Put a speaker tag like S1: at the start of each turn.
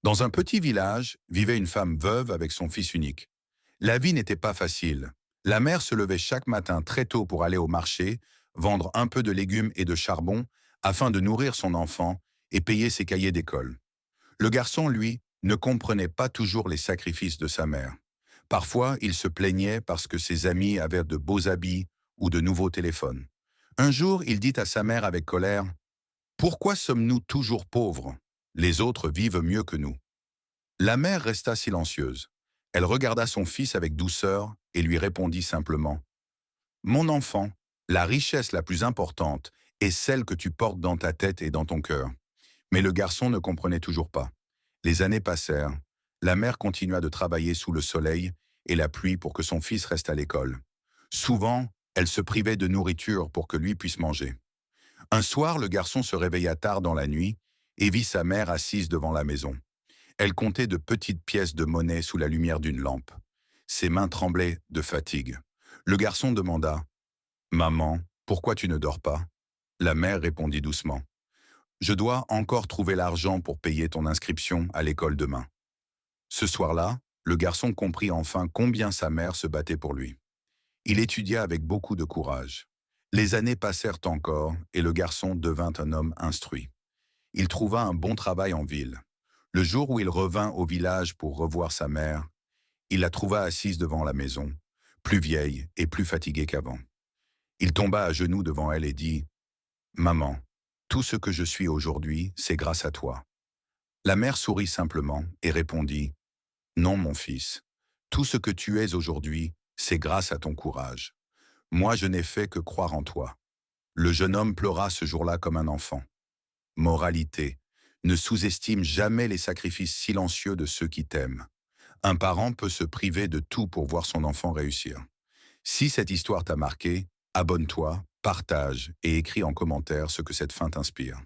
S1: Dans un petit village vivait une femme veuve avec son fils unique. La vie n'était pas facile. La mère se levait chaque matin très tôt pour aller au marché, vendre un peu de légumes et de charbon afin de nourrir son enfant et payer ses cahiers d'école. Le garçon, lui, ne comprenait pas toujours les sacrifices de sa mère. Parfois, il se plaignait parce que ses amis avaient de beaux habits ou de nouveaux téléphones. Un jour, il dit à sa mère avec colère: «Pourquoi sommes-nous toujours pauvres? Les autres vivent mieux que nous.» La mère resta silencieuse. Elle regarda son fils avec douceur et lui répondit simplement: «Mon enfant, la richesse la plus importante est celle que tu portes dans ta tête et dans ton cœur.» Mais le garçon ne comprenait toujours pas. Les années passèrent. La mère continua de travailler sous le soleil et la pluie pour que son fils reste à l'école. Souvent, elle se privait de nourriture pour que lui puisse manger. Un soir, le garçon se réveilla tard dans la nuit et vit sa mère assise devant la maison. Elle comptait de petites pièces de monnaie sous la lumière d'une lampe. Ses mains tremblaient de fatigue. Le garçon demanda: «Maman, pourquoi tu ne dors pas?» La mère répondit doucement: «Je dois encore trouver l'argent pour payer ton inscription à l'école demain.» Ce soir-là, le garçon comprit enfin combien sa mère se battait pour lui. Il étudia avec beaucoup de courage. Les années passèrent encore et le garçon devint un homme instruit. Il trouva un bon travail en ville. Le jour où il revint au village pour revoir sa mère, il la trouva assise devant la maison, plus vieille et plus fatiguée qu'avant. Il tomba à genoux devant elle et dit: «Maman, tout ce que je suis aujourd'hui, c'est grâce à toi.» La mère sourit simplement et répondit: «Non, mon fils, tout ce que tu es aujourd'hui, c'est grâce à ton courage. Moi, je n'ai fait que croire en toi.» Le jeune homme pleura ce jour-là comme un enfant. Moralité: ne sous-estime jamais les sacrifices silencieux de ceux qui t'aiment. Un parent peut se priver de tout pour voir son enfant réussir. Si cette histoire t'a marqué, abonne-toi, partage et écris en commentaire ce que cette fin t'inspire.